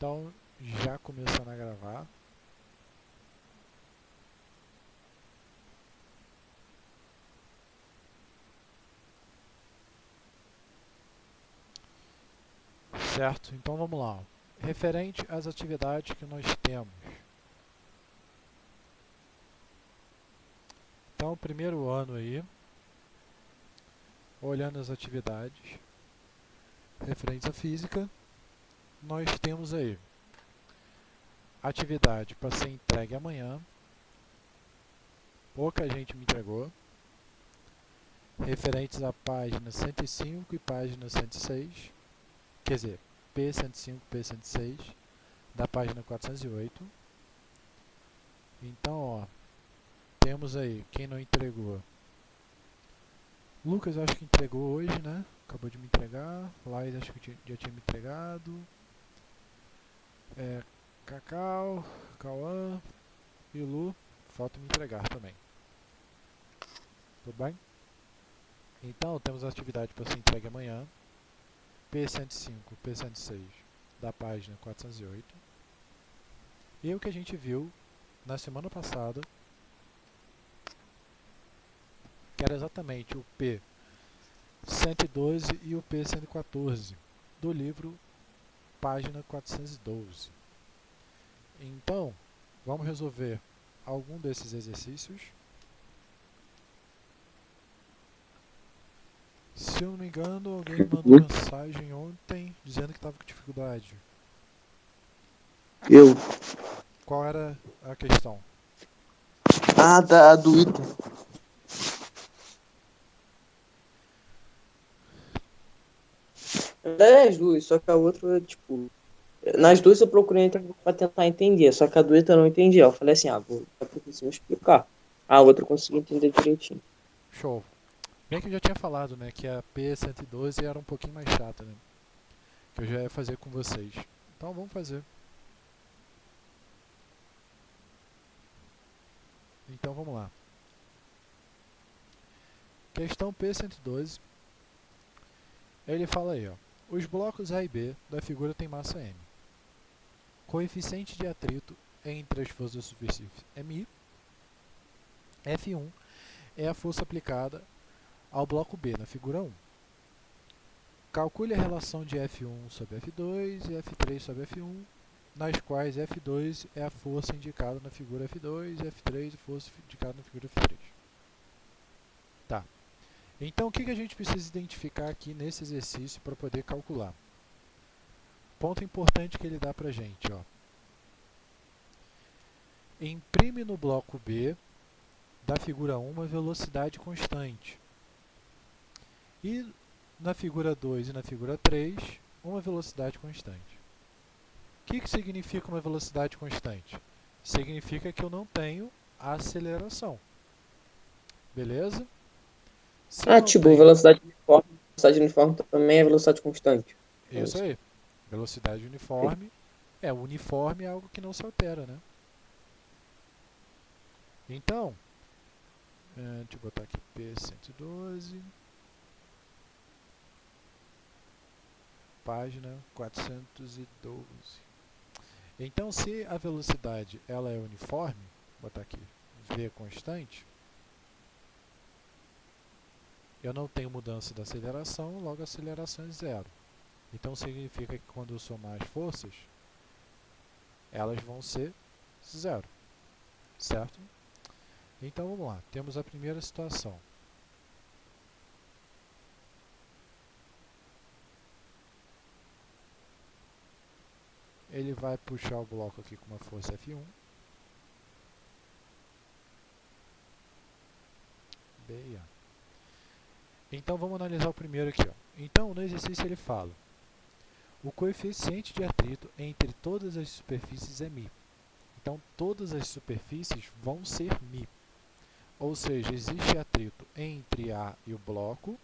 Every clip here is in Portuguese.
Então, já começando a gravar. Certo? Então vamos lá. Referente às atividades que nós temos. Então, primeiro ano aí, olhando as atividades referentes à física, nós temos aí atividade para ser entregue amanhã. Pouca gente me entregou. Referentes à página 105 e página 106. Quer dizer, P105 e P106 da página 408. Então, ó, temos aí quem não entregou. Lucas acho que entregou hoje, né? Acabou de me entregar. Laís acho que já tinha me entregado. Cacau, Cauã e Lu, falta me entregar também. Tudo bem? Então, temos a atividade para ser entregue amanhã. P105, P106 da página 408. E o que a gente viu na semana passada, que era exatamente o P112 e o P114 do livro página 412. Então, vamos resolver algum desses exercícios. Se eu não me engano, alguém me mandou mensagem ontem dizendo que estava com dificuldade. Eu. Qual era a questão? Do item. As duas, só que a outra, tipo... Nas duas eu procurei pra tentar entender, só que a do item eu não entendi. Eu falei assim, vou dar pro professor explicar. A outra eu consegui entender direitinho. Show. Bem que eu já tinha falado, né, que a P112 era um pouquinho mais chata, né? Que eu já ia fazer com vocês. Então vamos fazer. Então vamos lá. Questão P112. Ele fala aí, ó. Os blocos A e B da figura têm massa M. Coeficiente de atrito entre as forças da superfície é μ. F1 é a força aplicada ao bloco B na figura 1. Calcule a relação de F1 sobre F2 e F3 sobre F1, nas quais F2 é a força indicada na figura F2 e F3 a força indicada na figura F3. Tá. Então, o que a gente precisa identificar aqui nesse exercício para poder calcular? Ponto importante que ele dá para a gente, ó. Imprime no bloco B da figura 1 uma velocidade constante. E na figura 2 e na figura 3, uma velocidade constante. O que significa uma velocidade constante? Significa que eu não tenho aceleração. Beleza? Se eu não tenho... velocidade uniforme. Velocidade uniforme também é velocidade constante. Isso aí. Velocidade uniforme. Uniforme é algo que não se altera, né? Então, deixa eu botar aqui P112, página 412. Então, se a velocidade ela é uniforme, vou botar aqui V constante, eu não tenho mudança da aceleração, logo a aceleração é zero. Então, significa que quando eu somar as forças, elas vão ser zero, certo? Então, vamos lá. Temos a primeira situação. Ele vai puxar o bloco aqui com uma força F1. B e A. Então, vamos analisar o primeiro aqui, ó. Então, no exercício ele fala: o coeficiente de atrito entre todas as superfícies é μ. Então, todas as superfícies vão ser μ. Ou seja, existe atrito entre A e o bloco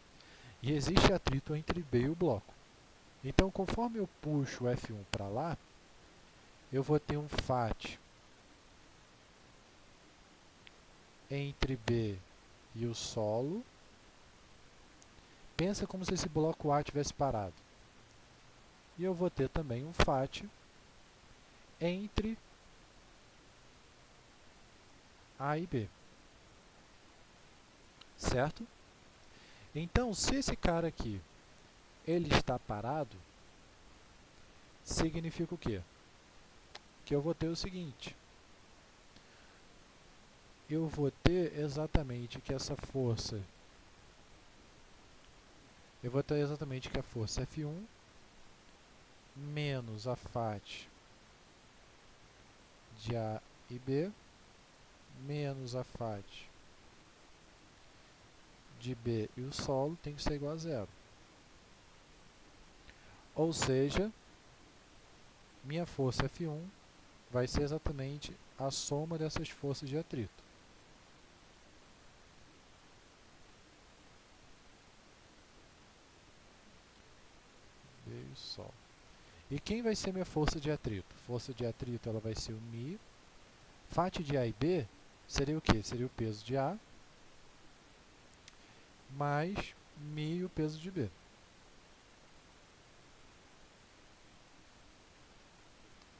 e existe atrito entre B e o bloco. Então, conforme eu puxo o F1 para lá, eu vou ter um FAT entre B e o solo. Pensa como se esse bloco A tivesse parado. E eu vou ter também um FAT entre A e B. Certo? Então, se esse cara aqui ele está parado, significa o quê? Que eu vou ter o seguinte. Eu vou ter exatamente que essa força... Eu vou ter exatamente que a força F1 menos a FAT de A e B menos a FAT de B e o solo tem que ser igual a zero. Ou seja, minha força F1 vai ser exatamente a soma dessas forças de atrito. B e o solo. E quem vai ser minha força de atrito? Força de atrito ela vai ser o μ. FAT de A e B seria o quê? Seria o peso de A mais μ e o peso de B.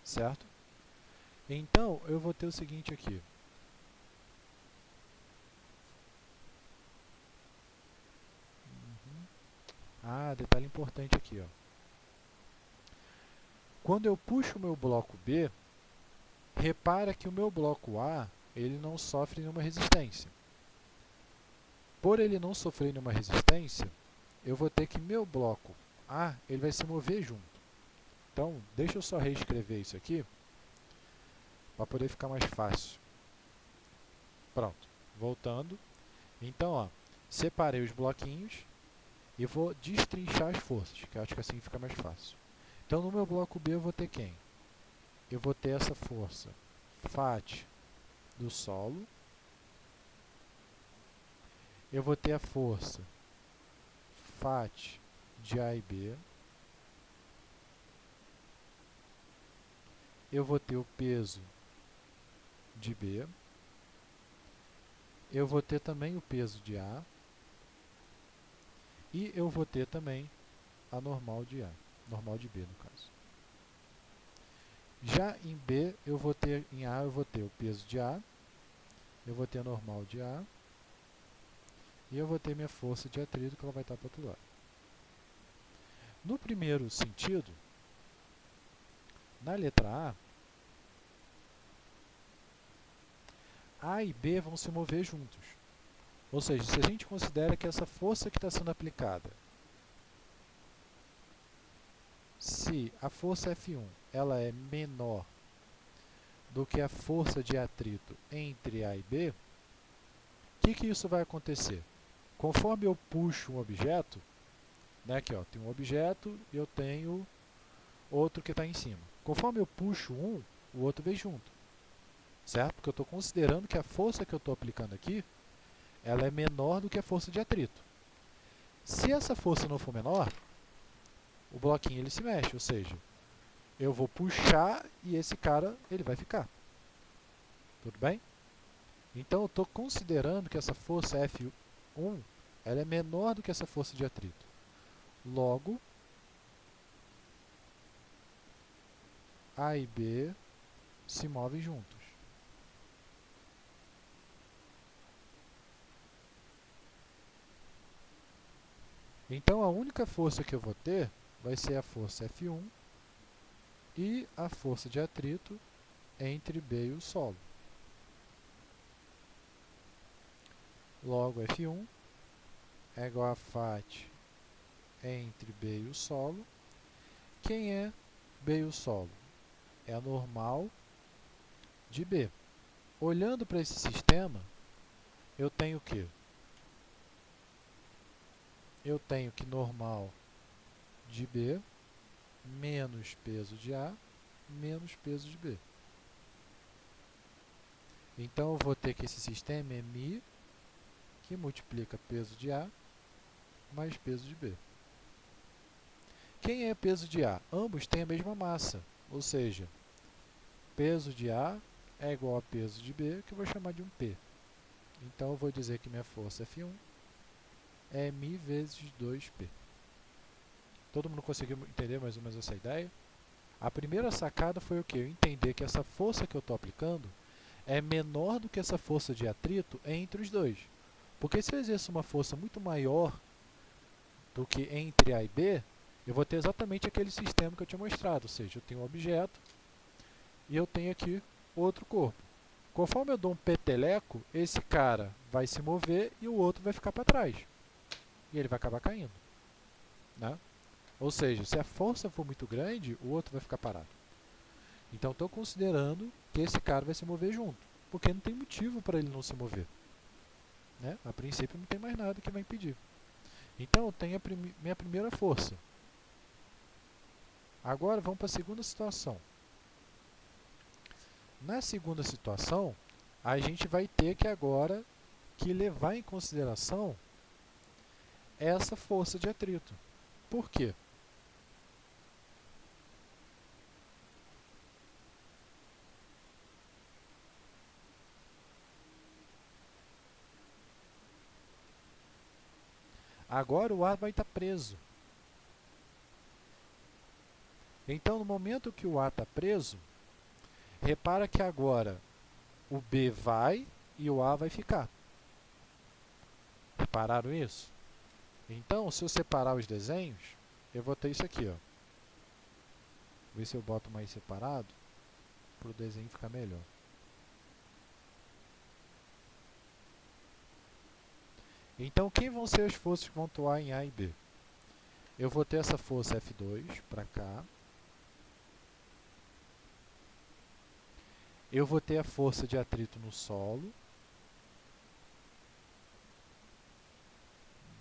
Certo? Então, eu vou ter o seguinte aqui. Detalhe importante aqui, ó. Quando eu puxo o meu bloco B, repara que o meu bloco A ele não sofre nenhuma resistência. Por ele não sofrer nenhuma resistência, eu vou ter que meu bloco A ele vai se mover junto. Então, deixa eu só reescrever isso aqui, para poder ficar mais fácil. Pronto, voltando. Então, ó, separei os bloquinhos e vou destrinchar as forças, que eu acho que assim fica mais fácil. Então, no meu bloco B eu vou ter quem? Eu vou ter essa força FAT do solo. Eu vou ter a força FAT de A e B. Eu vou ter o peso de B. Eu vou ter também o peso de A. E eu vou ter também a normal de A. Normal de B, no caso. Já em B, em A eu vou ter o peso de A. Eu vou ter a normal de A. E eu vou ter minha força de atrito, que ela vai estar para o outro lado. No primeiro sentido, na letra A e B vão se mover juntos. Ou seja, se a gente considera que essa força que está sendo aplicada, se a força F1 ela é menor do que a força de atrito entre A e B, o que isso vai acontecer? Conforme eu puxo um objeto, né, aqui ó, tem um objeto e eu tenho outro que está em cima. Conforme eu puxo um, o outro vem junto. Certo? Porque eu estou considerando que a força que eu estou aplicando aqui, ela é menor do que a força de atrito. Se essa força não for menor, o bloquinho ele se mexe, ou seja, eu vou puxar e esse cara ele vai ficar. Tudo bem? Então eu estou considerando que essa força F1 ela é menor do que essa força de atrito. Logo, A e B se movem juntos. Então a única força que eu vou ter vai ser a força F1 e a força de atrito entre B e o solo. Logo, F1 é igual a FAT entre B e o solo. Quem é B e o solo? É a normal de B. Olhando para esse sistema, eu tenho o quê? Eu tenho que normal de B menos peso de A menos peso de B. Então eu vou ter que esse sistema é μ, que multiplica peso de A mais peso de B. Quem é peso de A? Ambos têm a mesma massa, ou seja, peso de A é igual a peso de B, que eu vou chamar de um P. Então eu vou dizer que minha força F1 é μ vezes 2P. Todo mundo conseguiu entender mais ou menos essa ideia? A primeira sacada foi o quê? Eu entender que essa força que eu estou aplicando é menor do que essa força de atrito entre os dois. Porque se eu exerço uma força muito maior do que entre A e B, eu vou ter exatamente aquele sistema que eu tinha mostrado, ou seja, eu tenho um objeto e eu tenho aqui outro corpo. Conforme eu dou um peteleco, esse cara vai se mover e o outro vai ficar para trás. E ele vai acabar caindo. Né? Ou seja, se a força for muito grande, o outro vai ficar parado. Então estou considerando que esse cara vai se mover junto, porque não tem motivo para ele não se mover. Né? A princípio não tem mais nada que vai impedir. Então eu tenho minha primeira força. Agora vamos para a segunda situação. Na segunda situação, a gente vai ter que agora que levar em consideração essa força de atrito. Por quê? Agora o ar vai estar preso. Então, no momento que o ar está preso, repara que agora o B vai e o A vai ficar. Repararam isso? Então, se eu separar os desenhos, eu vou ter isso aqui. Ó. Vou ver se eu boto mais separado, para o desenho ficar melhor. Então, quem vão ser as forças que vão atuar em A e B? Eu vou ter essa força F2 para cá. Eu vou ter a força de atrito no solo.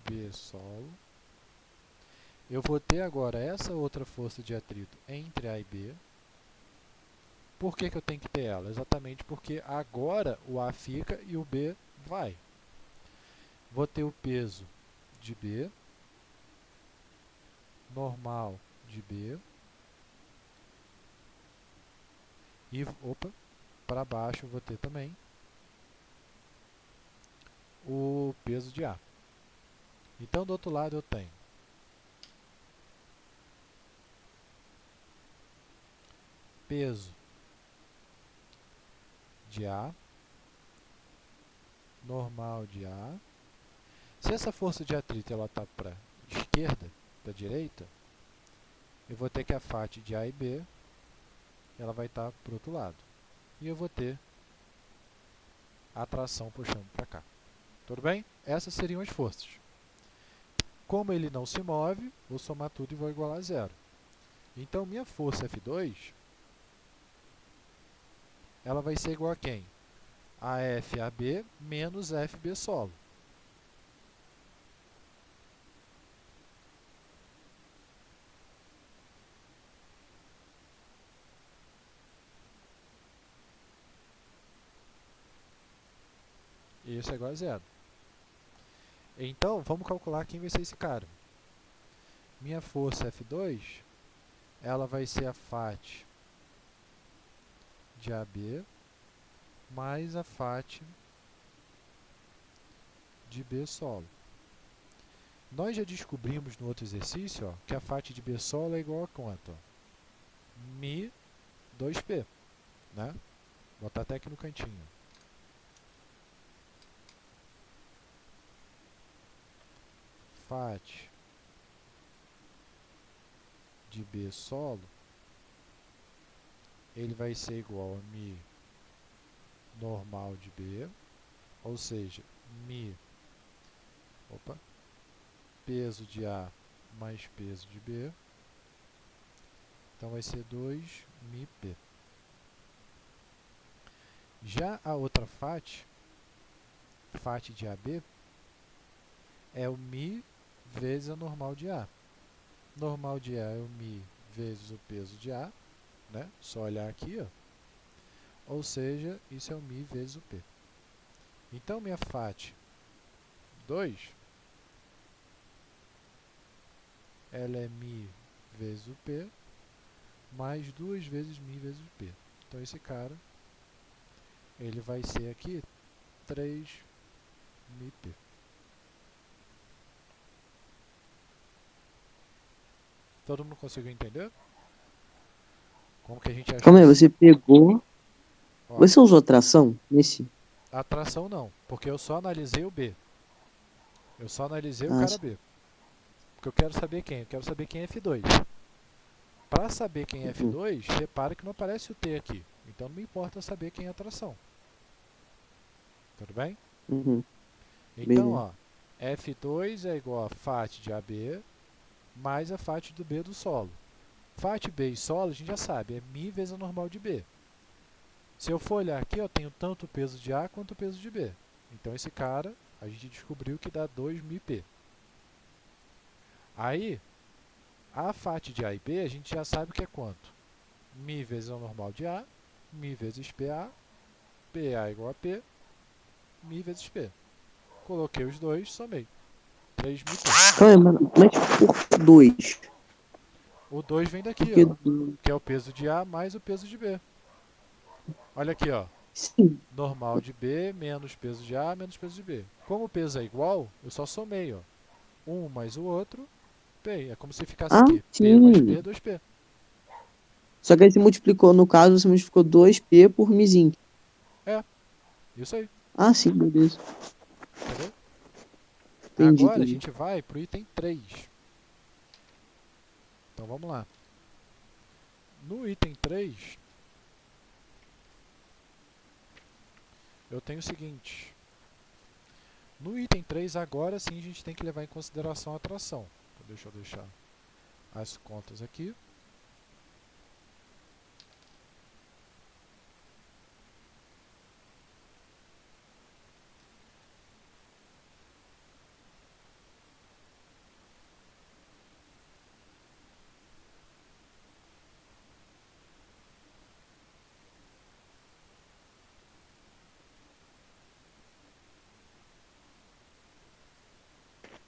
B solo. Eu vou ter agora essa outra força de atrito entre A e B. Por que eu tenho que ter ela? Exatamente porque agora o A fica e o B vai. Vou ter o peso de B, normal de B, e para baixo eu vou ter também o peso de A. Então do outro lado eu tenho peso de A, normal de A. Se essa força de atrito está para a esquerda, para a direita, eu vou ter que a FAT de A e B ela vai estar para o outro lado. E eu vou ter a tração puxando para cá. Tudo bem? Essas seriam as forças. Como ele não se move, vou somar tudo e vou igualar a zero. Então, minha força F2 ela vai ser igual a quem? A FAB menos FB solo. Isso é igual a zero. Então, vamos calcular quem vai ser esse cara. Minha força F2 ela vai ser a FAT de AB mais a FAT de B solo. Nós já descobrimos no outro exercício ó, que a FAT de B solo é igual a quanto? Mi 2P. Né? Vou botar até aqui no cantinho. FAT de B solo ele vai ser igual a Mi normal de B, ou seja, Mi peso de A mais peso de B, então vai ser 2μp. Já a outra FAT de AB, é o Mi vezes a normal de A. Normal de A é o Mi vezes o peso de A, né? Só olhar aqui, ó. Ou seja, isso é o Mi vezes o P. Então, minha FAT 2, ela é Mi vezes o P, mais 2 vezes Mi vezes o P. Então, esse cara, ele vai ser aqui 3μp. Todo mundo conseguiu entender? Como que a gente achou Calma aí, esse? você pegou. Ó, Você usou tração nesse? atração não, porque eu só analisei o B. Eu só analisei o Ah, cara sim. B. Porque eu quero saber quem? Eu quero saber quem é F2. Para saber quem é Uhum. F2, repara que não aparece o T aqui. Então não me importa saber quem é a atração. Tudo bem? Uhum. Então, Beleza. ó, F2 é igual a FAT de AB mais a FAT do B do solo. FAT B e solo a gente já sabe, é μ vezes a normal de B. Se eu for olhar aqui, eu tenho tanto o peso de A quanto o peso de B. Então esse cara, a gente descobriu que dá 2μp. Aí, a FAT de A e B, a gente já sabe que é quanto? μ vezes a normal de A, μ vezes PA, PA igual a P, μ vezes P. Coloquei os dois, somei. 3μp. Calma aí, mas por dois. O 2 vem daqui, Porque ó, que é o peso de A mais o peso de B. Olha aqui, ó. sim. Normal de B menos peso de A menos peso de B. Como o peso é igual, eu só somei, ó. Um mais o outro, P. É como se ficasse Ah, aqui. P mais sim. P, 2P. Só que aí você multiplicou, no caso, você multiplicou 2p por mizinho. É, isso aí, Ah, sim, beleza. entendeu? Entendi, Agora a entendi. gente vai para o item 3. Então vamos lá. No item 3, eu tenho o seguinte. No item 3, agora sim a gente tem que levar em consideração a atração. Então deixa eu deixar as contas aqui.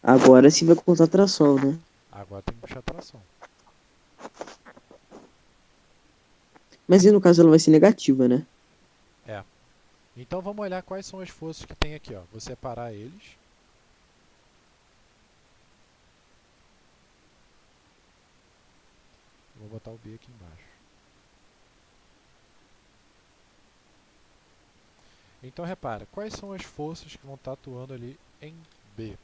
Agora sim vai contar tração, né? Agora tem que puxar a atração. Mas aí no caso ela vai ser negativa, né? É. Então vamos olhar quais são as forças que tem aqui, ó. Vou separar eles. Vou botar o B aqui embaixo. Então repara, quais são as forças que vão estar atuando ali em B?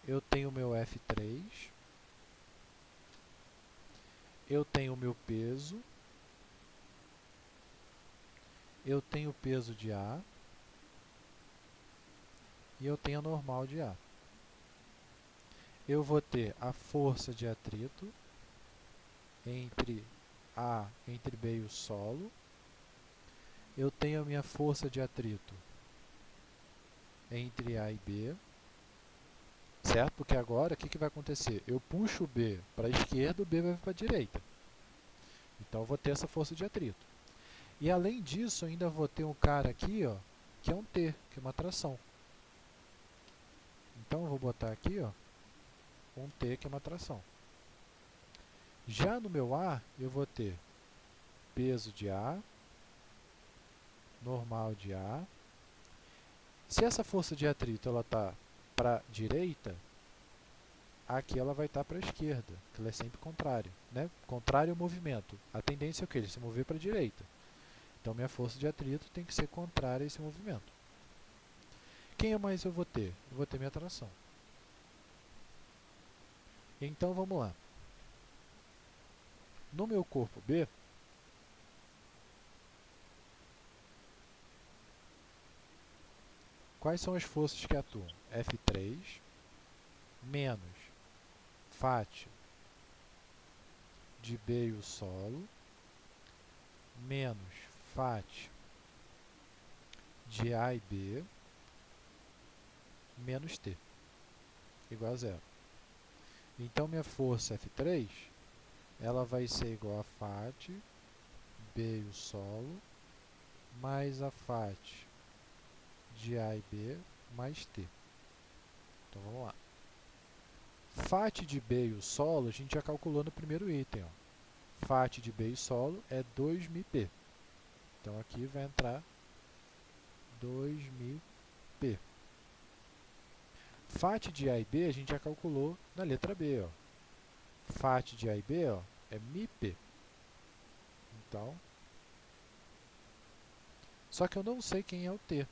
Eu tenho o meu F3, eu tenho o meu peso, eu tenho o peso de A e eu tenho a normal de A. Eu vou ter a força de atrito entre B e o solo. Eu tenho a minha força de atrito entre A e B, certo? Porque agora o que vai acontecer? Eu puxo o B para a esquerda, o B vai para a direita. Então eu vou ter essa força de atrito. E além disso, eu ainda vou ter um cara aqui, ó, que é um T, que é uma tração. Então eu vou botar aqui, ó, um T, que é uma tração. Já no meu A, eu vou ter peso de A, normal de A. Se essa força de atrito ela está para a direita, aqui ela vai estar para a esquerda, que ela é sempre contrária, né? Contrário ao movimento. A tendência é o quê? Ele se mover para a direita. Então minha força de atrito tem que ser contrária a esse movimento. Quem mais eu vou ter? Eu vou ter minha tração. Então vamos lá. No meu corpo B, quais são as forças que atuam? F3 menos FAT de B e o solo menos FAT de A e B menos T, igual a zero. Então minha força F3 ela vai ser igual a FAT B e o solo mais a FAT de A e B mais T. Então vamos lá. FAT de B e o solo a gente já calculou no primeiro item. Ó. FAT de B e solo é 2μp. Então aqui vai entrar 2μp. FAT de A e B a gente já calculou na letra B. Ó. FAT de A e B ó, é μp. Então, só que eu não sei quem é o t.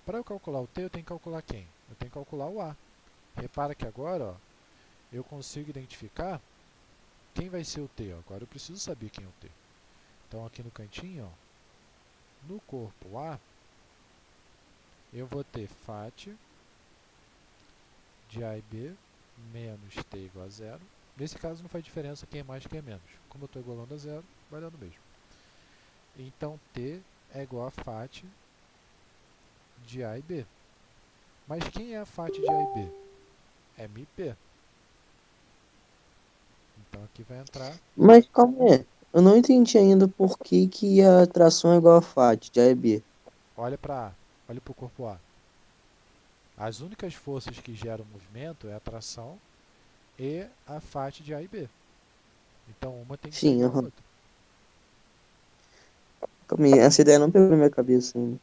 Para eu calcular o t, eu tenho que calcular quem? Eu tenho que calcular o a. Repara que agora, ó, eu consigo identificar quem vai ser o t. Ó. Agora eu preciso saber quem é o t. Então, aqui no cantinho, ó, no corpo a, eu vou ter fat de a e b menos t igual a zero. Nesse caso não faz diferença quem é mais e quem é menos. Como eu estou igualando a zero, vai dar no mesmo. Então, t é igual a fat de a e b. Mas quem é a fat de a e b? É μp. Então aqui vai entrar, Mas calma aí. Eu não entendi ainda por que, que a tração é igual a FAT de A e B. olha para A, olha para o corpo A. As únicas forças que geram movimento é a tração e a fat de A e B. Então uma tem que ser Sim, igual à aham. outra. Calma aí, essa ideia não pegou na minha cabeça ainda.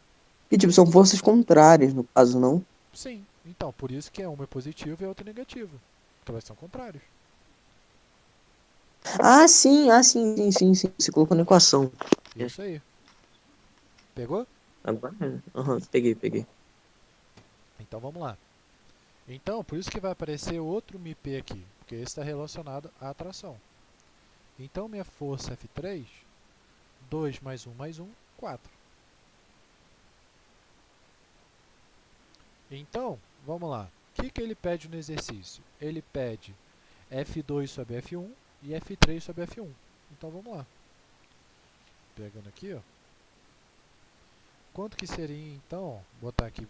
Que tipo, são forças contrárias, no caso, não? Sim, então por isso que uma é positiva e a outra é negativa. Porque elas são contrárias. Ah, sim. Você colocou na equação. É. Isso aí. Pegou? Agora, aham, peguei. Então vamos lá. Então, por isso que vai aparecer outro μp aqui, porque esse está relacionado à atração. Então, minha força F3, 2 mais 1, 4. Então, vamos lá. O que ele pede no exercício? Ele pede F2 sobre F1 e F3 sobre F1. Então, vamos lá. Pegando aqui, ó. Quanto que seria, então, botar aqui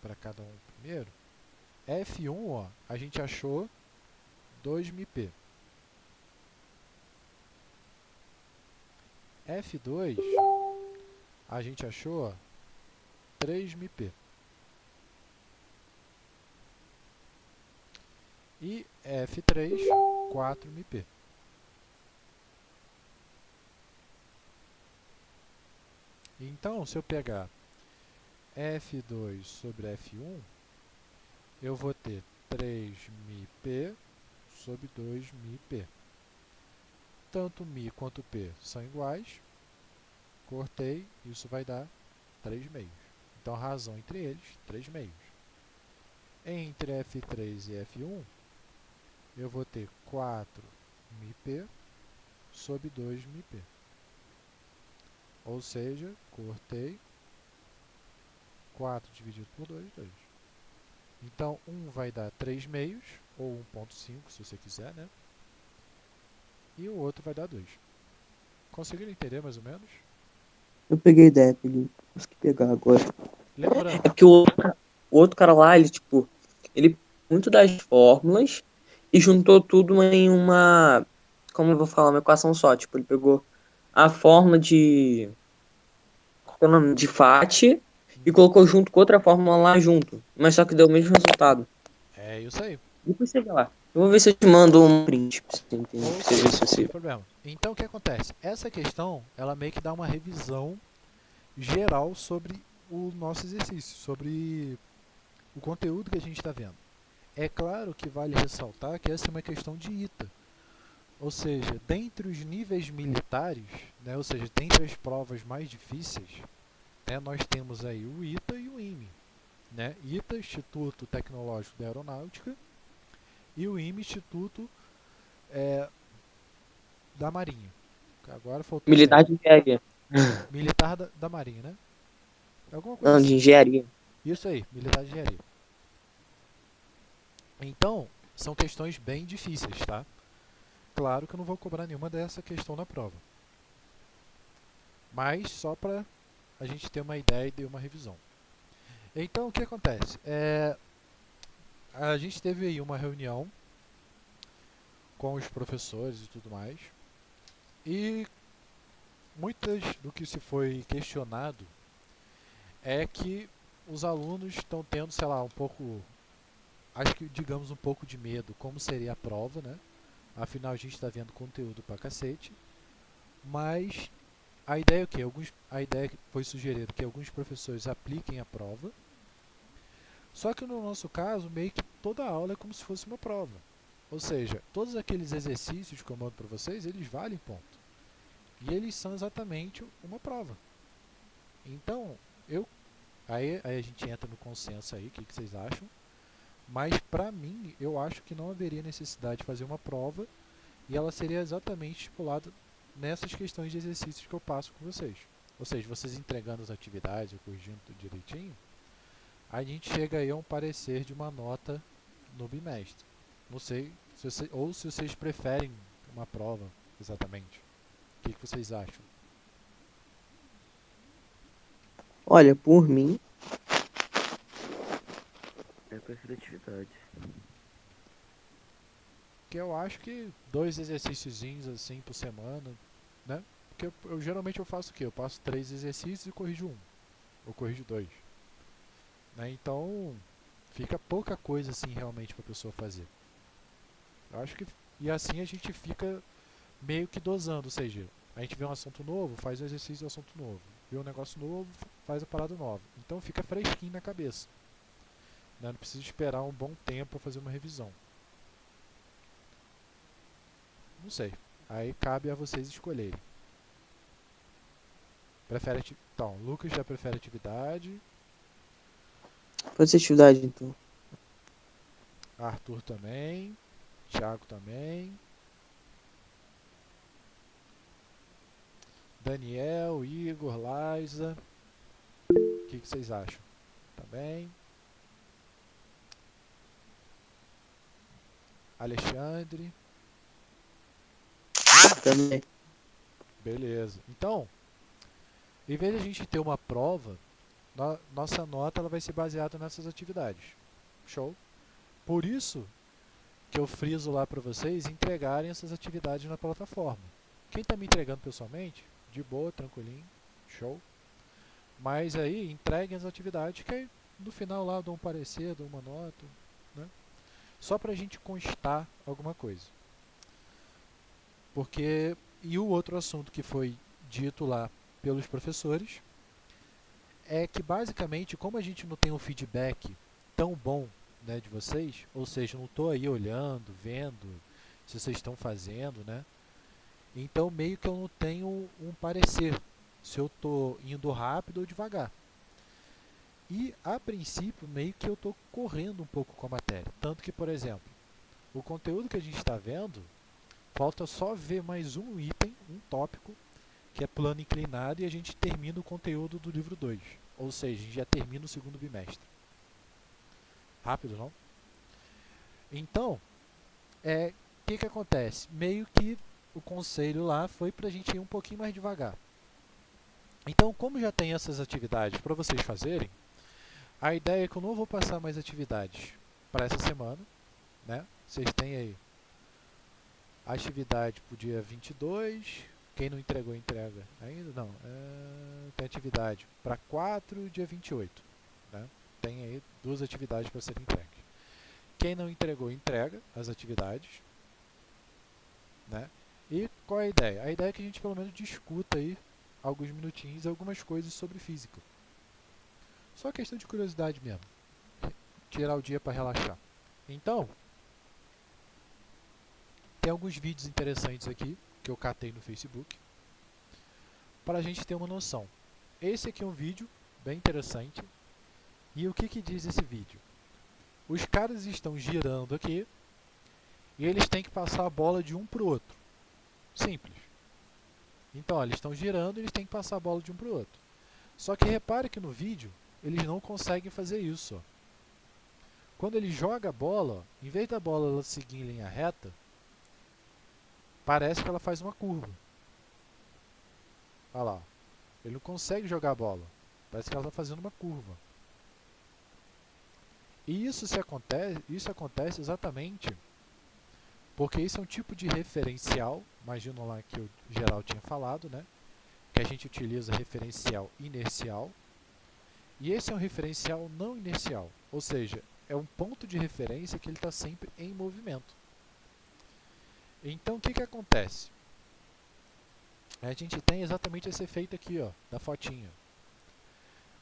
para cada um primeiro. F1, ó, a gente achou 2μp. F2, a gente achou 3μp. E F3, 4μp. Então, se eu pegar F2 sobre F1, eu vou ter 3μp sobre 2μp. Tanto μ quanto p são iguais. Cortei, isso vai dar 3 meios. Então, a razão entre eles, 3 meios. Entre F3 e F1, eu vou ter 4μp sobre 2μp. Ou seja, cortei, 4 dividido por 2, 2. Então, 1 vai dar 3 meios, ou 1,5 se você quiser, né? E o outro vai dar 2. Conseguiram entender mais ou menos? Eu peguei a ideia, consegui pegar agora. É Lembrando, porque o outro cara lá, ele, tipo, ele pegou muito das fórmulas e juntou tudo em uma, como eu vou falar, uma equação só. Tipo, ele pegou a fórmula qual que é o nome? De FAT e colocou junto com outra fórmula lá junto. Mas só que deu o mesmo resultado. é isso aí. Depois você vê lá. Eu vou ver se eu te mando um print pra você entender, pra você ver Ok, se sem você... problema. Então, o que acontece? Essa questão, ela meio que dá uma revisão geral sobre o nosso exercício, sobre o conteúdo que a gente está vendo. É claro que vale ressaltar que essa é uma questão de ITA. Ou seja, dentre os níveis militares, né, ou seja, dentre as provas mais difíceis, né, nós temos aí o ITA e o IME. Né? ITA, Instituto Tecnológico da Aeronáutica, e o IME, Instituto é, da Marinha. Agora faltou o Militar R. de engenharia. Militar da Marinha, né? Alguma coisa Não, de assim. engenharia. Isso aí, militar de engenharia. Então, são questões bem difíceis, tá? Claro que eu não vou cobrar nenhuma dessa questão na prova. Mas só para a gente ter uma ideia e ter uma revisão. Então, o que acontece? A gente teve aí uma reunião com os professores e tudo mais. E muitas do que se foi questionado é que os alunos estão tendo, sei lá, um pouco, acho que digamos um pouco de medo, como seria a prova, né? Afinal, a gente está vendo conteúdo pra cacete. Mas a ideia é o quê? A ideia que foi sugerido que alguns professores apliquem a prova. Só que no nosso caso, meio que toda aula é como se fosse uma prova. Ou seja, todos aqueles exercícios que eu mando para vocês, eles valem ponto. E eles são exatamente uma prova. Então, aí a gente entra no consenso aí, o que vocês acham? Mas para mim, eu acho que não haveria necessidade de fazer uma prova e ela seria exatamente estipulada nessas questões de exercícios que eu passo com vocês. Ou seja, vocês entregando as atividades ou corrigindo tudo direitinho, a gente chega aí a um parecer de uma nota no bimestre. Não sei ou se vocês preferem uma prova, exatamente. O que vocês acham? Olha, por mim, Eu prefiro atividade. Que eu acho que 2 exercíciozinhos assim por semana, né? Porque eu geralmente eu faço o quê? Eu passo 3 exercícios e corrijo um, ou corrijo 2, né? Então fica pouca coisa assim realmente para a pessoa fazer. Eu acho que e assim a gente fica meio que dosando, ou seja, a gente vê um assunto novo, faz o exercício do assunto novo, vê um negócio novo, faz a parada nova. Então fica fresquinho na cabeça, né? Não precisa esperar um bom tempo para fazer uma revisão. Não sei. Aí cabe a vocês escolherem. Então, Lucas já prefere atividade, pode ser atividade, então. Arthur também, Thiago também, Daniel, Igor, Liza. O que vocês acham? Também. Alexandre. Também. Beleza. Então, em vez de a gente ter uma prova, nossa nota ela vai ser baseada nessas atividades. Show? Por isso que eu friso lá para vocês entregarem essas atividades na plataforma. Quem está me entregando pessoalmente, de boa, tranquilinho, show. Mas aí entreguem as atividades que aí, no final lá eu dou um parecer, dou uma nota, né? Só para a gente constar alguma coisa. Porque, e o outro assunto que foi dito lá pelos professores é que basicamente, como a gente não tem um feedback tão bom, né, de vocês, ou seja, não estou aí olhando, vendo se vocês estão fazendo, né? Então meio que eu não tenho um parecer se eu estou indo rápido ou devagar. E a princípio meio que eu estou correndo um pouco com a matéria. Tanto que, por exemplo, o conteúdo que a gente está vendo, falta só ver mais um item, um tópico, que é plano inclinado, e a gente termina o conteúdo do livro 2. Ou seja, a gente já termina o segundo bimestre. Rápido, não? Então, o que acontece? Meio que o conselho lá foi para a gente ir um pouquinho mais devagar. Então, como já tem essas atividades para vocês fazerem, a ideia é que eu não vou passar mais atividades para essa semana, né? Vocês têm aí a atividade para o dia 22, quem não entregou, entrega ainda? Não, tem atividade para 4 e dia 28, né? Tem aí 2 atividades para serem entregues. Quem não entregou, entrega as atividades, né? E qual é a ideia? A ideia é que a gente pelo menos discuta aí alguns minutinhos algumas coisas sobre física. Só questão de curiosidade mesmo. Tirar o dia para relaxar. Então, tem alguns vídeos interessantes aqui que eu catei no Facebook para a gente ter uma noção. Esse aqui é um vídeo bem interessante. E o que diz esse vídeo? Os caras estão girando aqui e eles têm que passar a bola de um para o outro. Simples. Então, eles estão girando e eles têm que passar a bola de um para o outro. Só que repare que no vídeo eles não conseguem fazer isso. Ó. Quando ele joga a bola, ó, em vez da bola ela seguir em linha reta, parece que ela faz uma curva. Olha lá. Ele não consegue jogar a bola. Parece que ela está fazendo uma curva. E isso acontece exatamente porque isso é um tipo de referencial, imagina lá que o geral tinha falado, né? Que a gente utiliza referencial inercial. E esse é um referencial não inercial, ou seja, é um ponto de referência que ele está sempre em movimento. Então, o que acontece? A gente tem exatamente esse efeito aqui, ó, da fotinha.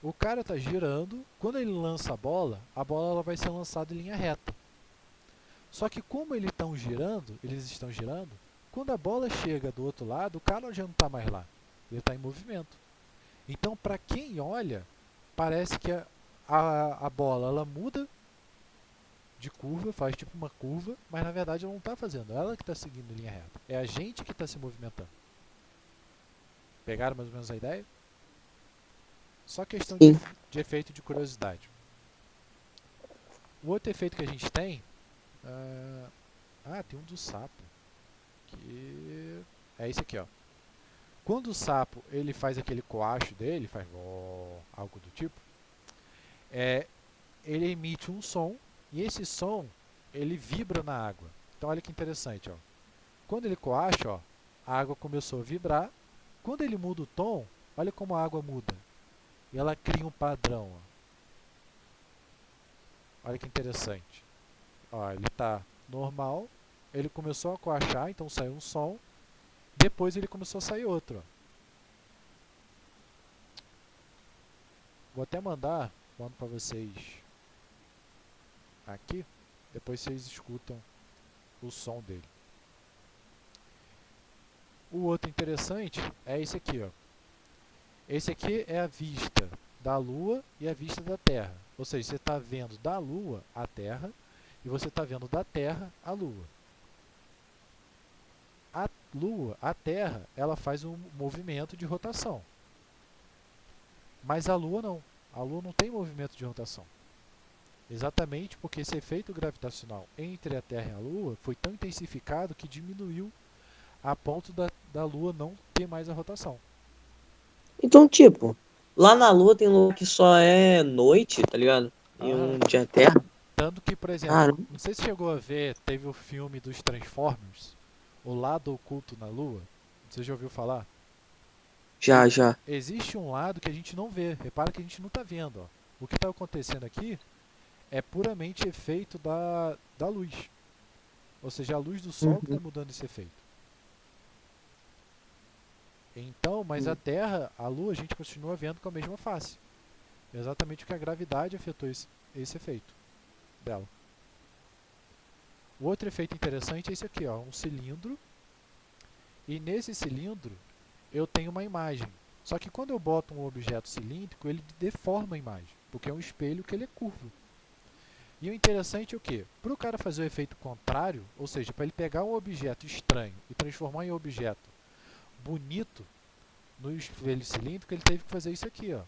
O cara está girando, quando ele lança a bola ela vai ser lançada em linha reta. Só que como eles estão girando, Quando a bola chega do outro lado, o cara já não está mais lá. Ele está em movimento. Então, para quem olha, parece que a bola ela muda de curva, faz tipo uma curva, mas na verdade ela não está fazendo. Ela que está seguindo linha reta. É a gente que está se movimentando. Pegaram mais ou menos a ideia? Só questão Sim. de efeito de curiosidade. O outro efeito que a gente tem... tem um do sapo. Que é esse aqui, ó. Quando o sapo ele faz aquele coacho dele, faz algo do tipo, ele emite um som e esse som ele vibra na água. Então olha que interessante, ó. Quando ele coacha, ó, a água começou a vibrar. Quando ele muda o tom, olha como a água muda. E ela cria um padrão, ó. Olha que interessante. Ó, ele está normal, ele começou a coachar, então saiu um som. Depois ele começou a sair outro, ó. Vou até mando para vocês aqui, depois vocês escutam o som dele. O outro interessante é esse aqui, ó. Esse aqui é a vista da Lua e a vista da Terra. Ou seja, você está vendo da Lua a Terra e você está vendo da Terra a Lua. A Lua, a Terra, ela faz um movimento de rotação. Mas a Lua não. A Lua não tem movimento de rotação. Exatamente porque esse efeito gravitacional entre a Terra e a Lua foi tão intensificado que diminuiu a ponto da Lua não ter mais a rotação. Então, tipo, lá na Lua tem lugar que só é noite, tá ligado? E Aham. um dia terra. Tanto que, por exemplo, Cara, não sei se chegou a ver, teve o filme dos Transformers, O Lado Oculto na Lua. Você já ouviu falar? já, já. Existe um lado que a gente não vê. Repara que a gente não está vendo. Ó. O que está acontecendo aqui é puramente efeito da luz. Ou seja, a luz do Sol que está Uhum. mudando esse efeito. Então, mas a Terra, a Lua, a gente continua vendo com a mesma face. Exatamente porque a gravidade afetou esse efeito dela. O outro efeito interessante é esse aqui, ó, um cilindro. E nesse cilindro eu tenho uma imagem. Só que quando eu boto um objeto cilíndrico, ele deforma a imagem, porque é um espelho que ele é curvo. E o interessante é o quê? Para o cara fazer o efeito contrário, ou seja, para ele pegar um objeto estranho e transformar em um objeto bonito no espelho cilíndrico, ele teve que fazer isso aqui, ó.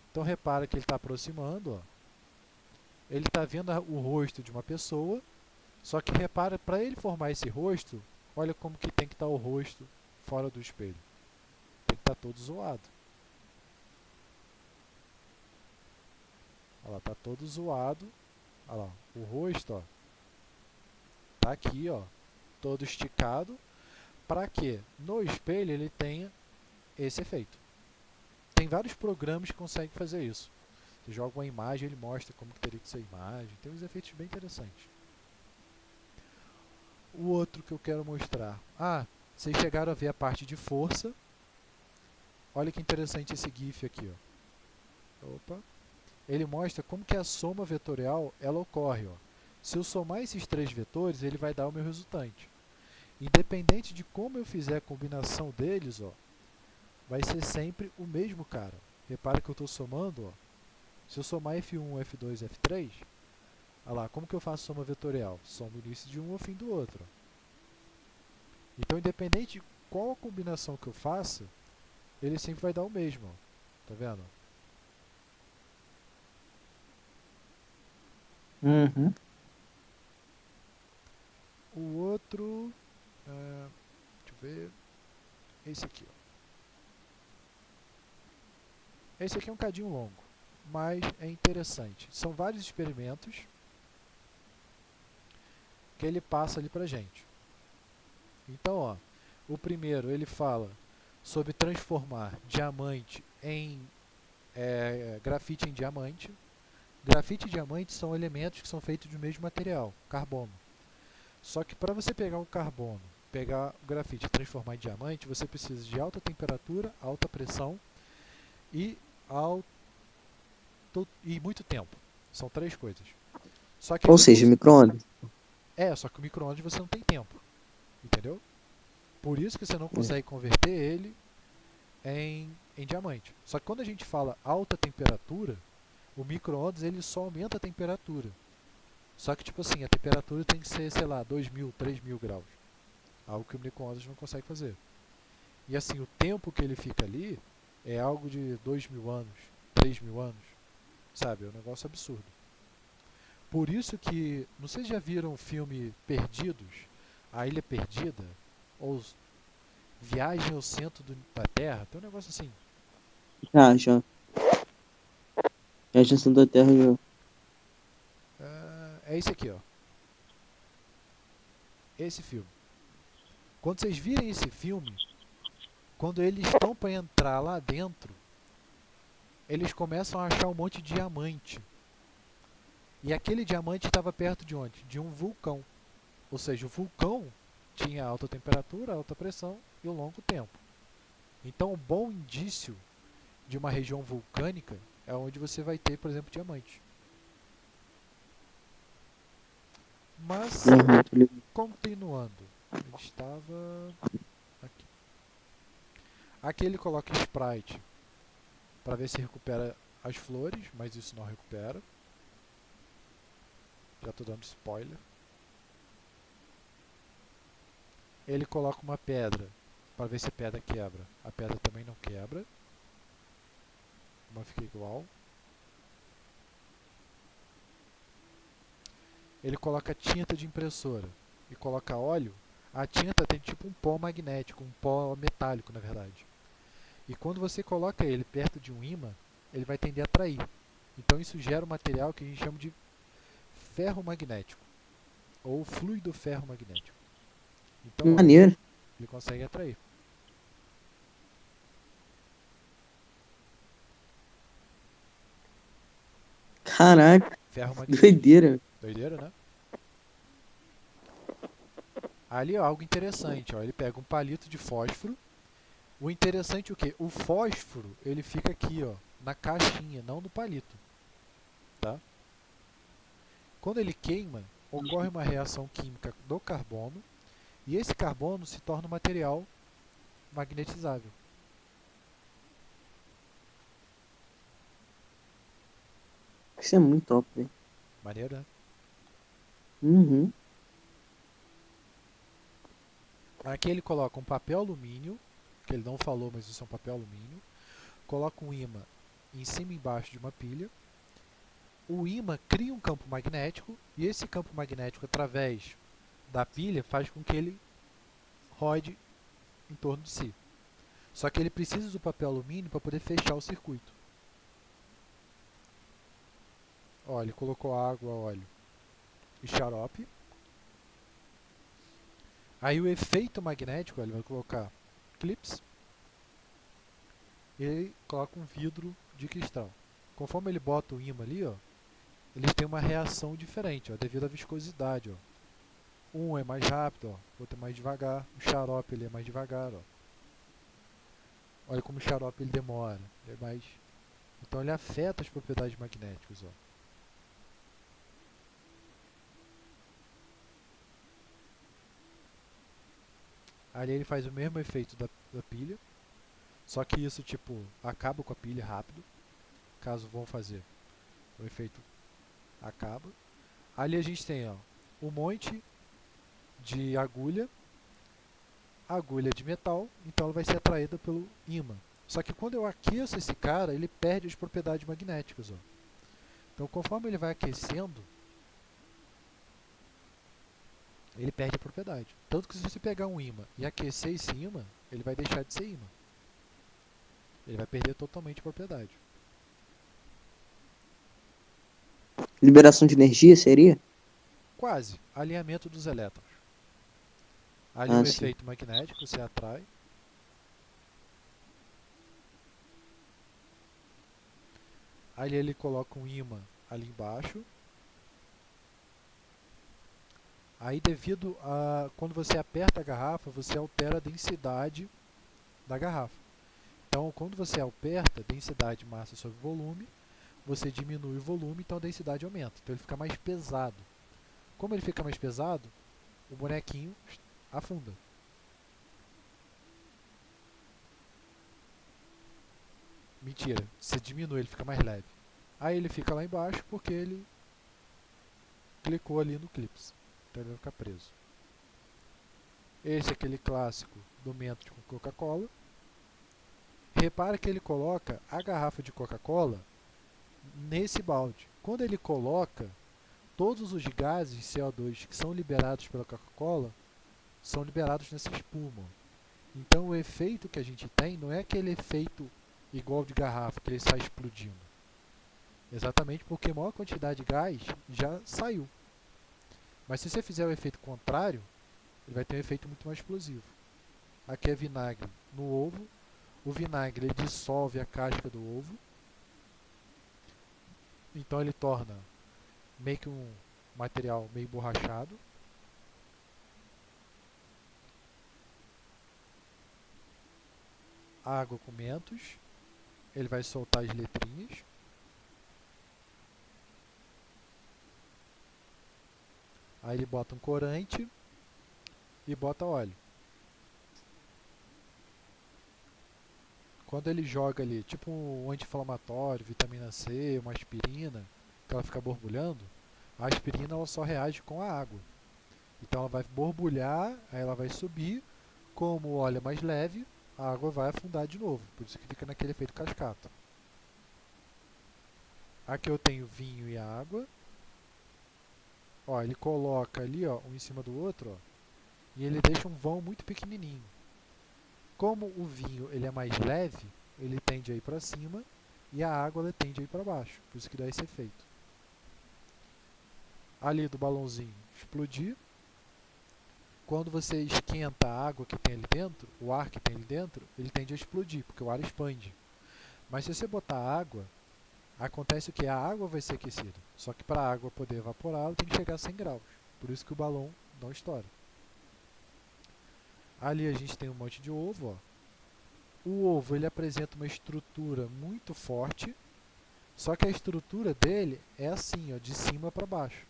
Então repara que ele está aproximando, ó. Ele está vendo o rosto de uma pessoa, só que repara, para ele formar esse rosto, olha como que tem que estar o rosto fora do espelho. Tem que estar todo zoado. Olha lá, tá todo zoado. Olha lá, o rosto, ó, tá aqui, ó, todo esticado, para que no espelho ele tenha esse efeito. Tem vários programas que conseguem fazer isso. Você joga uma imagem, ele mostra como que teria que ser a imagem. Tem uns efeitos bem interessantes. O outro que eu quero mostrar. Vocês chegaram a ver a parte de força. Olha que interessante esse GIF aqui, ó. Opa. Ele mostra como que a soma vetorial ela ocorre, ó. Se eu somar esses três vetores, ele vai dar o meu resultante. Independente de como eu fizer a combinação deles, ó, vai ser sempre o mesmo cara. Repara que eu estou somando, ó. Se eu somar F1, F2, F3, olha lá, como que eu faço soma vetorial? Somo o início de um ao fim do outro. Ó. Então, independente de qual a combinação que eu faça, ele sempre vai dar o mesmo. Ó. Tá vendo? Uhum. O outro... deixa eu ver... Esse aqui, ó. Esse aqui é um cadinho longo, mas é interessante. São vários experimentos que ele passa ali pra gente. Então, ó, o primeiro ele fala sobre transformar diamante em grafite em diamante. Grafite e diamante são elementos que são feitos do mesmo material, carbono. Só que para você pegar o carbono, pegar o grafite e transformar em diamante, você precisa de alta temperatura, alta pressão e muito tempo. São três coisas. Só que Ou seja, micro-ondas. só que o micro-ondas você não tem tempo. Entendeu? Por isso que você não consegue converter ele em diamante. Só que quando a gente fala alta temperatura, o micro-ondas ele só aumenta a temperatura. Só que, tipo assim, a temperatura tem que ser, sei lá, 2.000, 3.000 graus. Algo que o micro-ondas não consegue fazer. E assim, o tempo que ele fica ali é algo de 2.000 anos, 3.000 anos. Sabe? É um negócio absurdo. Por isso que, não sei se já viram o filme Perdidos, A Ilha Perdida, ou Viagem ao Centro da Terra, tem um negócio assim. Já. Já tinha Santa Terra já. É esse aqui, ó. Esse filme. Quando vocês virem esse filme, quando eles estão para entrar lá dentro, eles começam a achar um monte de diamante. E aquele diamante estava perto de onde? De um vulcão. Ou seja, o vulcão tinha alta temperatura, alta pressão e um longo tempo. Então, um bom indício de uma região vulcânica é onde você vai ter, por exemplo, diamante. Mas, Tô ligado. continuando, ele estava aqui. Aqui ele coloca Sprite para ver se recupera as flores, mas isso não recupera. Já estou dando spoiler. Ele coloca uma pedra para ver se a pedra quebra. A pedra também não quebra. Uma fica igual. Ele coloca tinta de impressora e coloca óleo. A tinta tem tipo um pó magnético, um pó metálico, na verdade. E quando você coloca ele perto de um ímã, ele vai tender a atrair. Então isso gera um material que a gente chama de ferro magnético, ou fluido ferro magnético. Então, ó, Maneiro. ele consegue atrair. Caraca, Ferro magnético. doideira. Doideira, né? Ali, ó, algo interessante, ó, ele pega um palito de fósforo. O interessante é o quê? O fósforo, ele fica aqui, ó, na caixinha, não no palito, tá? Quando ele queima, ocorre uma reação química do carbono e esse carbono se torna um material magnetizável. Isso é muito top, velho. Maneiro, né? Uhum. Aqui ele coloca um papel alumínio, que ele não falou, mas isso é um papel alumínio. Coloca um ímã em cima e embaixo de uma pilha. O ímã cria um campo magnético e esse campo magnético, através da pilha, faz com que ele rode em torno de si. Só que ele precisa do papel alumínio para poder fechar o circuito. Ó, ele colocou água, óleo e xarope. Aí o efeito magnético, ele vai colocar clips e ele coloca um vidro de cristal. Conforme ele bota o ímã ali, ó, eles têm uma reação diferente, ó, devido à viscosidade. Ó. Um é mais rápido, ó, o outro é mais devagar. O xarope ele é mais devagar. Ó. Olha como o xarope ele demora. Ele é mais... Então ele afeta as propriedades magnéticas. Ó. Ali ele faz o mesmo efeito da pilha, só que isso tipo acaba com a pilha rápido, caso vão fazer. O efeito acaba. Ali a gente tem ó, um monte de agulha de metal, então ela vai ser atraída pelo ímã. Só que quando eu aqueço esse cara, ele perde as propriedades magnéticas. Ó. Então conforme ele vai aquecendo, ele perde a propriedade. Tanto que se você pegar um ímã e aquecer esse ímã, ele vai deixar de ser ímã. Ele vai perder totalmente a propriedade. Liberação de energia seria? Quase. Alinhamento dos elétrons. Ali Ah, o sim. efeito magnético se atrai. Ali ele coloca um ímã ali embaixo. Aí devido a... Quando você aperta a garrafa, você altera a densidade da garrafa. Então quando você aperta densidade massa sobre volume, você diminui o volume, então a densidade aumenta. Então ele fica mais pesado. Como ele fica mais pesado, o bonequinho afunda. Mentira, você diminui, ele fica mais leve. Aí ele fica lá embaixo porque ele clicou ali no clips. Então ele vai ficar preso. Esse é aquele clássico do Mentos com Coca-Cola. Repara que ele coloca a garrafa de Coca-Cola nesse balde. Quando ele coloca, todos os gases CO2 que são liberados pela Coca-Cola são liberados nessa espuma. Então o efeito que a gente tem não é aquele efeito igual de garrafa, que ele sai explodindo. Exatamente porque a maior quantidade de gás já saiu. Mas se você fizer o efeito contrário, ele vai ter um efeito muito mais explosivo. Aqui é vinagre no ovo. O vinagre ele dissolve a casca do ovo. Então ele torna meio que um material meio borrachado. Água com mentos. Ele vai soltar as letrinhas. Aí ele bota um corante e bota óleo. Quando ele joga ali, tipo um anti-inflamatório, vitamina C, uma aspirina, que ela fica borbulhando, a aspirina ela só reage com a água. Então ela vai borbulhar, aí ela vai subir, como o óleo é mais leve, a água vai afundar de novo, por isso que fica naquele efeito cascata. Aqui eu tenho vinho e água. Ó, ele coloca ali, ó, um em cima do outro, ó, e ele deixa um vão muito pequenininho. Como o vinho ele é mais leve, ele tende a ir para cima e a água ela tende a ir para baixo, por isso que dá esse efeito. Ali do balãozinho explodir. Quando você esquenta a água que tem ali dentro, o ar que tem ali dentro, ele tende a explodir, porque o ar expande. Mas se você botar água, acontece o que? A água vai ser aquecida. Só que para a água poder evaporar, ela tem que chegar a 100 graus. Por isso que o balão não estoura. Ali a gente tem um monte de ovo, ó. O ovo ele apresenta uma estrutura muito forte, só que a estrutura dele é assim, ó, de cima para baixo.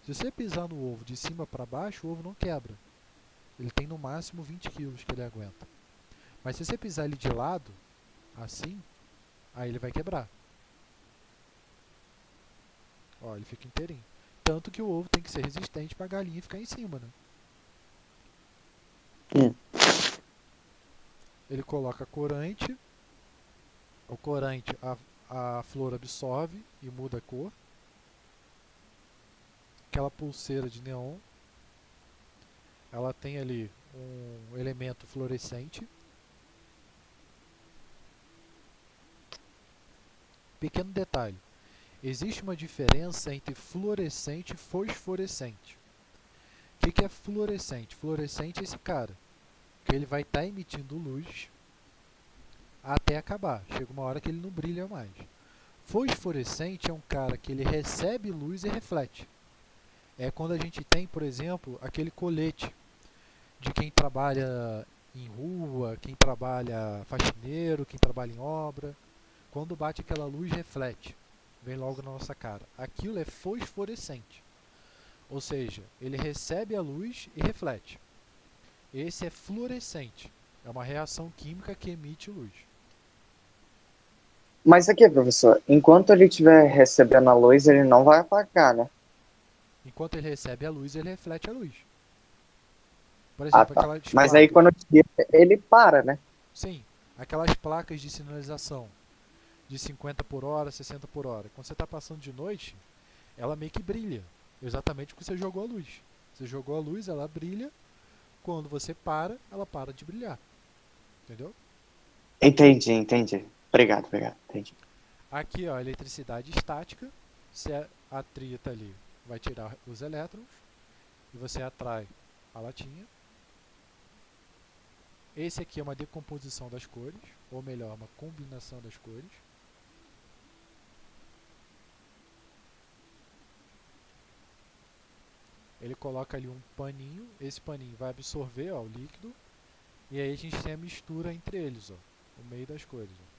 Se você pisar no ovo de cima para baixo, o ovo não quebra. Ele tem no máximo 20 kg que ele aguenta. Mas se você pisar ele de lado, assim, aí ele vai quebrar. Ó, ele fica inteirinho. Tanto que o ovo tem que ser resistente para a galinha ficar em cima, né? Ele coloca corante. O corante, a flor absorve e muda a cor. Aquela pulseira de neon, ela tem ali um elemento fluorescente. Pequeno detalhe. Existe uma diferença entre fluorescente e fosforescente. O que é fluorescente? Fluorescente é esse cara, que ele vai estar emitindo luz até acabar. Chega uma hora que ele não brilha mais. Fosforescente é um cara que ele recebe luz e reflete. É quando a gente tem, por exemplo, aquele colete de quem trabalha em rua, quem trabalha faxineiro, quem trabalha em obra. Quando bate aquela luz, reflete. Vem logo na nossa cara. Aquilo é fosforescente. Ou seja, ele recebe a luz e reflete. Esse é fluorescente. É uma reação química que emite luz. Mas aqui, professor, enquanto ele estiver recebendo a luz, ele não vai apagar, né? Enquanto ele recebe a luz, ele reflete a luz. Por Ah, exemplo, tá. aquelas Mas aí placas. quando tira, ele para, né? Sim, aquelas placas de sinalização de 50 por hora, 60 por hora. Quando você está passando de noite, ela meio que brilha. Exatamente porque você jogou a luz. Você jogou a luz, ela brilha. Quando você para, ela para de brilhar. Entendeu? Entendi. Obrigado, entendi. Aqui, ó, eletricidade estática. Você atrita ali, vai tirar os elétrons. E você atrai a latinha. Esse aqui é uma decomposição das cores. Ou melhor, uma combinação das cores. Ele coloca ali um paninho. Esse paninho vai absorver, ó, o líquido. E aí a gente tem a mistura entre eles, ó, no meio das cores. Ó.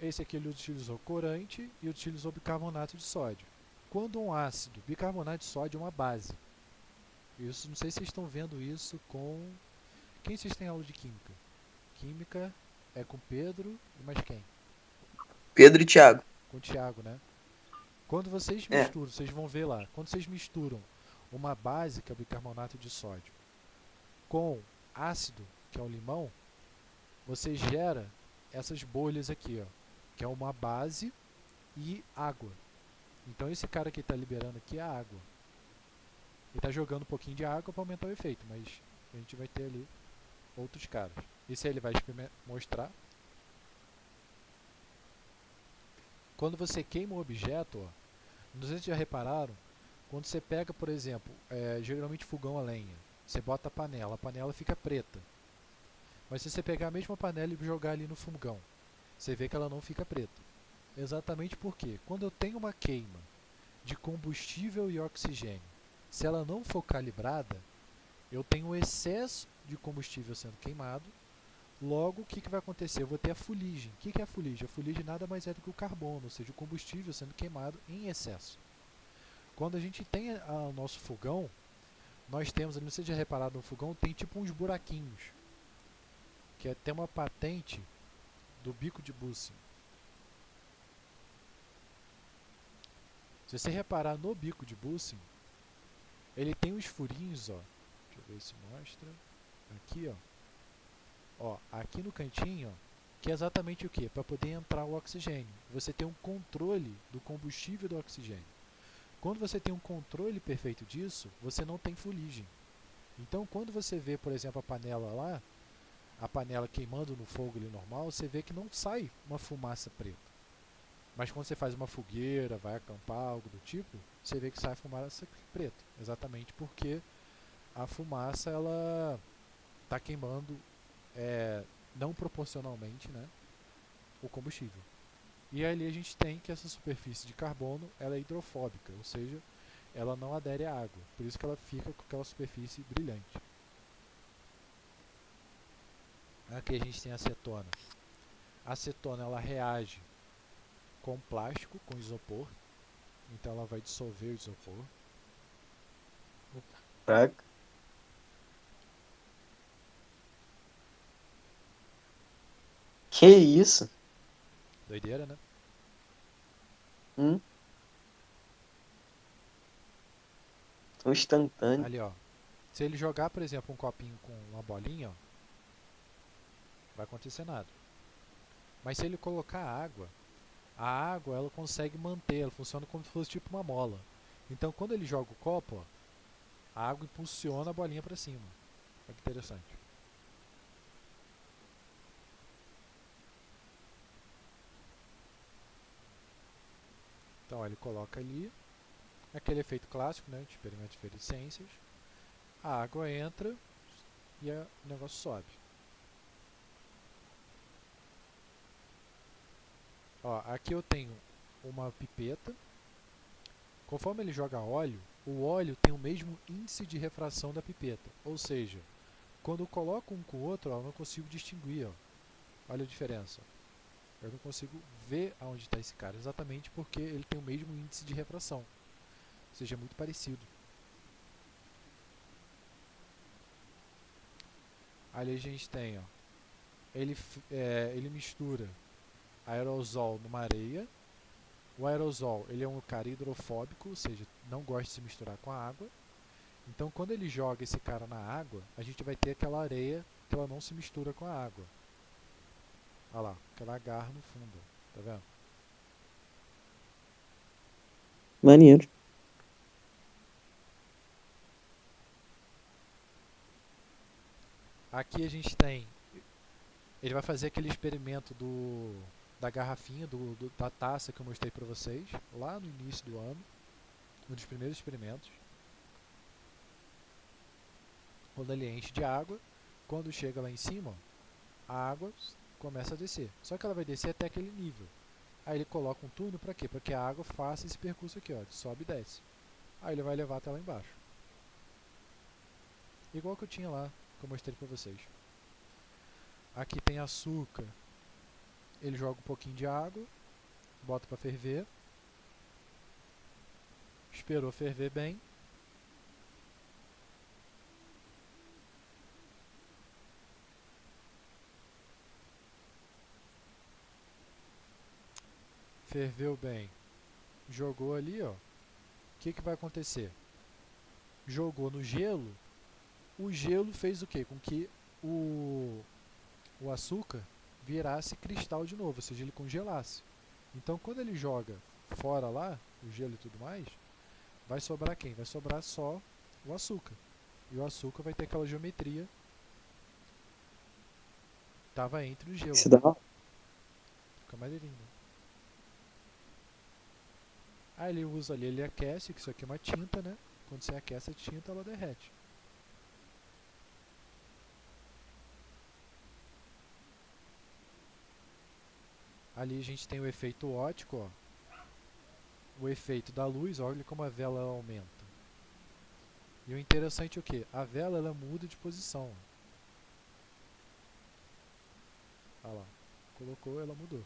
Esse aqui ele utilizou corante e utilizou bicarbonato de sódio. Quando um ácido, bicarbonato de sódio é uma base. Isso, não sei se vocês estão vendo isso com... Quem vocês têm aula de química? Química é com Pedro e mais quem? Pedro e Thiago. Com o Thiago, né? Quando vocês É. misturam, vocês vão ver lá, quando vocês misturam uma base, que é o bicarbonato de sódio, com ácido, que é o limão, você gera essas bolhas aqui, ó, que é uma base e água. Então esse cara que está liberando aqui é a água. Ele está jogando um pouquinho de água para aumentar o efeito, mas a gente vai ter ali outros caras. Isso aí ele vai mostrar. Quando você queima um objeto, ó, não sei se já repararam, quando você pega, por exemplo, geralmente fogão a lenha, você bota a panela fica preta. Mas se você pegar a mesma panela e jogar ali no fogão, você vê que ela não fica preta. Exatamente porque quando eu tenho uma queima de combustível e oxigênio, se ela não for calibrada, eu tenho um excesso de combustível sendo queimado. Logo, o que vai acontecer? Eu vou ter a fuligem. O que é a fuligem? A fuligem nada mais é do que o carbono, ou seja, o combustível sendo queimado em excesso. Quando a gente tem o nosso fogão, nós temos, não sei se já reparado no fogão, tem tipo uns buraquinhos, que tem uma patente do bico de Bunsen. Se você reparar no bico de Bunsen, ele tem uns furinhos, ó. Deixa eu ver se mostra. Aqui, ó. Ó, aqui no cantinho, ó, que é exatamente o que? Para poder entrar o oxigênio. Você tem um controle do combustível do oxigênio. Quando você tem um controle perfeito disso, você não tem fuligem. Então, quando você vê, por exemplo, a panela lá, a panela queimando no fogo ali normal, você vê que não sai uma fumaça preta. Mas quando você faz uma fogueira, vai acampar, algo do tipo, você vê que sai fumaça preta. Exatamente porque a fumaça, ela está queimando não proporcionalmente, né, o combustível. E ali a gente tem que essa superfície de carbono ela é hidrofóbica, ou seja, ela não adere à água. Por isso que ela fica com aquela superfície brilhante. Aqui a gente tem a acetona. A acetona ela reage com plástico, com isopor. Então ela vai dissolver o isopor. Caraca. Que isso? Doideira, né? Tão instantâneo. Ali, ó. Se ele jogar, por exemplo, um copinho com uma bolinha, ó, vai acontecer nada. Mas se ele colocar água, a água ela consegue manter, ela funciona como se fosse tipo uma mola. Então quando ele joga o copo, ó, a água impulsiona a bolinha para cima. Olha que interessante. Então ó, ele coloca ali, aquele efeito clássico, né, de experimento de fluorescências. A água entra e o negócio sobe. Ó, aqui eu tenho uma pipeta. Conforme ele joga óleo, o óleo tem o mesmo índice de refração da pipeta. Ou seja, quando eu coloco um com o outro, ó, eu não consigo distinguir. Ó. Olha a diferença. Eu não consigo ver aonde está esse cara, exatamente porque ele tem o mesmo índice de refração. Ou seja, é muito parecido. Ali a gente tem, ó, ele mistura aerosol numa areia. O aerosol ele é um cara hidrofóbico, ou seja, não gosta de se misturar com a água. Então quando ele joga esse cara na água, a gente vai ter aquela areia que ela não se mistura com a água. Olha lá, aquela agarra no fundo, tá vendo? Maneiro. Aqui a gente tem, ele vai fazer aquele experimento da garrafinha, da taça que eu mostrei pra vocês, lá no início do ano, um dos primeiros experimentos. Quando ele enche de água, quando chega lá em cima, a água começa a descer. Só que ela vai descer até aquele nível. Aí ele coloca um túnel para quê? Para que a água faça esse percurso aqui, ó, ele sobe e desce. Aí ele vai levar até lá embaixo. Igual que eu tinha lá, que eu mostrei para vocês. Aqui tem açúcar. Ele joga um pouquinho de água, bota para ferver. Esperou ferver bem. ferveu bem, jogou ali, ó. O que vai acontecer? Jogou no gelo, o gelo fez o quê? Com que o açúcar virasse cristal de novo, ou seja, ele congelasse. Então, quando ele joga fora lá, o gelo e tudo mais, vai sobrar quem? Vai sobrar só o açúcar. E o açúcar vai ter aquela geometria que tava entre o gelo. Se dá. Fica maneirinho, né? Aí ele usa ali, ele aquece, que isso aqui é uma tinta, né? Quando você aquece a tinta, ela derrete. Ali a gente tem o efeito óptico, ó. O efeito da luz, olha como a vela aumenta. E o interessante é o que? A vela ela muda de posição. Olha lá. Colocou, ela mudou.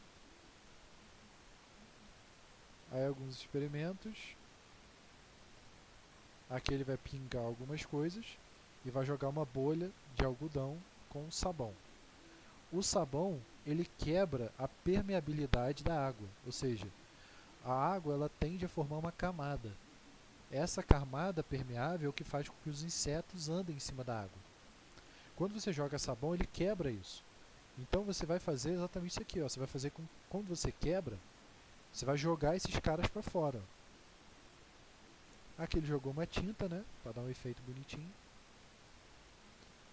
Aí alguns experimentos. Aqui ele vai pingar algumas coisas e vai jogar uma bolha de algodão com sabão. O sabão, ele quebra a permeabilidade da água, ou seja, a água ela tende a formar uma camada. Essa camada permeável é o que faz com que os insetos andem em cima da água. Quando você joga sabão, ele quebra isso. Então você vai fazer exatamente isso aqui, ó. Você vai fazer quando você quebra, você vai jogar esses caras para fora. Aqui ele jogou uma tinta, né, para dar um efeito bonitinho.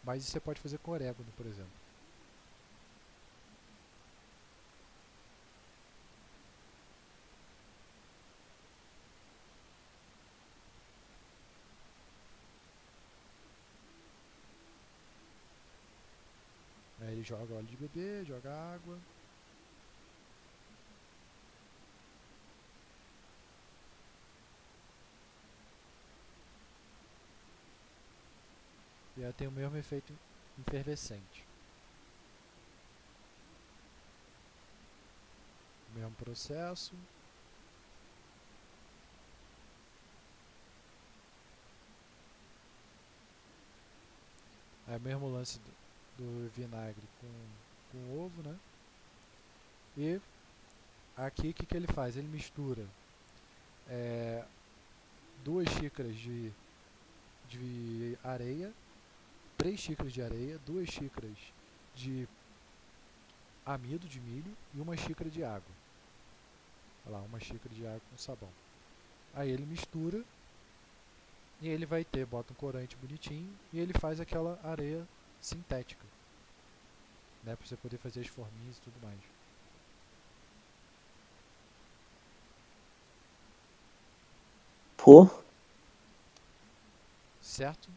Mas isso você pode fazer com orégano, por exemplo. Aí ele joga óleo de bebê, joga água. E aí tem o mesmo efeito efervescente. O mesmo processo. Aí o mesmo lance do vinagre com ovo, né? E aqui o que ele faz? Ele mistura 2 xícaras de areia, 3 xícaras de areia, 2 xícaras de amido de milho e 1 xícara de água. Olha lá, 1 xícara de água com sabão. Aí ele mistura e ele vai ter, bota um corante bonitinho e ele faz aquela areia sintética, né, para você poder fazer as forminhas e tudo mais. Pô, Certo?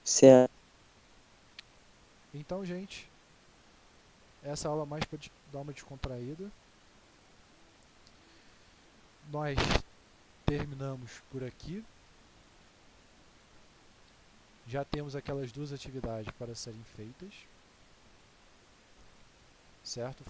certo. Então, gente, essa aula mais para dar uma descontraída. Nós terminamos por aqui. Já temos aquelas 2 atividades para serem feitas. Certo?